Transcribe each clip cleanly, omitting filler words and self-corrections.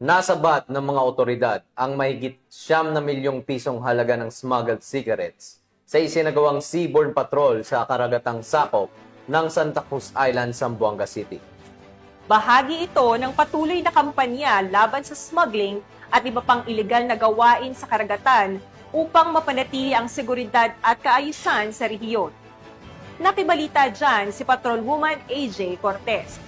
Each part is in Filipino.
Nasabat ng mga otoridad ang mahigit 9 milyong pisong halaga ng smuggled cigarettes sa isinagawang seaborne patrol sa karagatang sakop ng Santa Cruz Island, Zamboanga City. Bahagi ito ng patuloy na kampanya laban sa smuggling at iba pang ilegal na gawain sa karagatan upang mapanatili ang seguridad at kaayusan sa rehiyon. Nakibalita dyan si Patrolwoman AJ Cortez.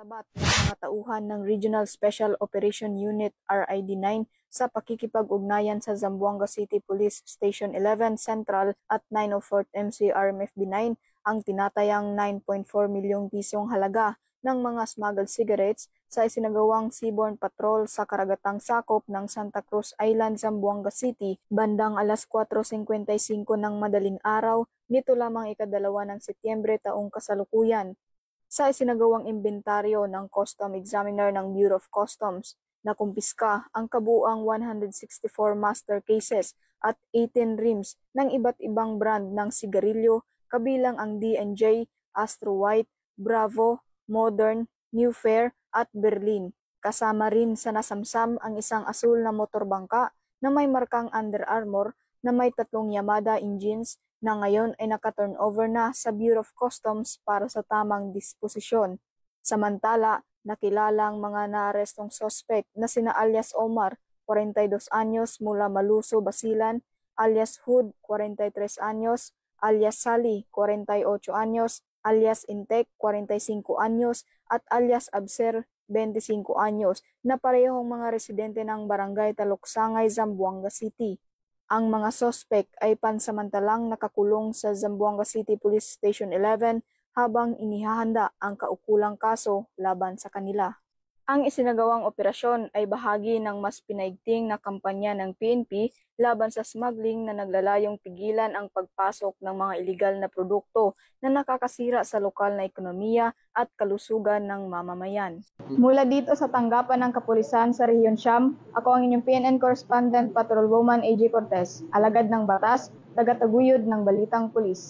Sabat ng mga tauhan ng Regional Special Operation Unit RID-9 sa pakikipag-ugnayan sa Zamboanga City Police Station 11 Central at 904th MCR MFB9 ang tinatayang 9.4 milyong pisong halaga ng mga smuggled cigarettes sa isinagawang seaborne patrol sa karagatang sakop ng Santa Cruz Island, Zamboanga City bandang alas 4:55 ng madaling araw nito lamang ika-2 ng Setyembre taong kasalukuyan. Sa isinagawang imbentaryo ng Custom Examiner ng Bureau of Customs, nakumpiska ang kabuuang 164 master cases at 18 rims ng iba't ibang brand ng sigarilyo kabilang ang D&J, Astro White, Bravo, Modern, New Fair at Berlin. Kasama rin sa nasamsam ang isang asul na motorbangka na may markang Under Armour na may 3 Yamada engines na ngayon ay naka-turnover na sa Bureau of Customs para sa tamang disposisyon. Samantala, nakilala ang mga naarestong suspect na sina alias Omar, 42 anyos mula Maluso, Basilan, alias Hood, 43 anyos, alias Sally, 48 anyos, alias Intek, 45 anyos, at alias Abser, 25 anyos, na parehong mga residente ng Barangay Taluksangay, Zamboanga City. Ang mga sospek ay pansamantalang nakakulong sa Zamboanga City Police Station 11 habang inihahanda ang kaukulang kaso laban sa kanila. Ang isinagawang operasyon ay bahagi ng mas pinaigting na kampanya ng PNP laban sa smuggling na naglalayong pigilan ang pagpasok ng mga ilegal na produkto na nakakasira sa lokal na ekonomiya at kalusugan ng mamamayan. Mula dito sa tanggapan ng kapulisan sa Rehiyon Siyam, ako ang inyong PNN Correspondent Patrolwoman AJ Cortez, alagad ng batas, tagataguyod ng Balitang Pulis.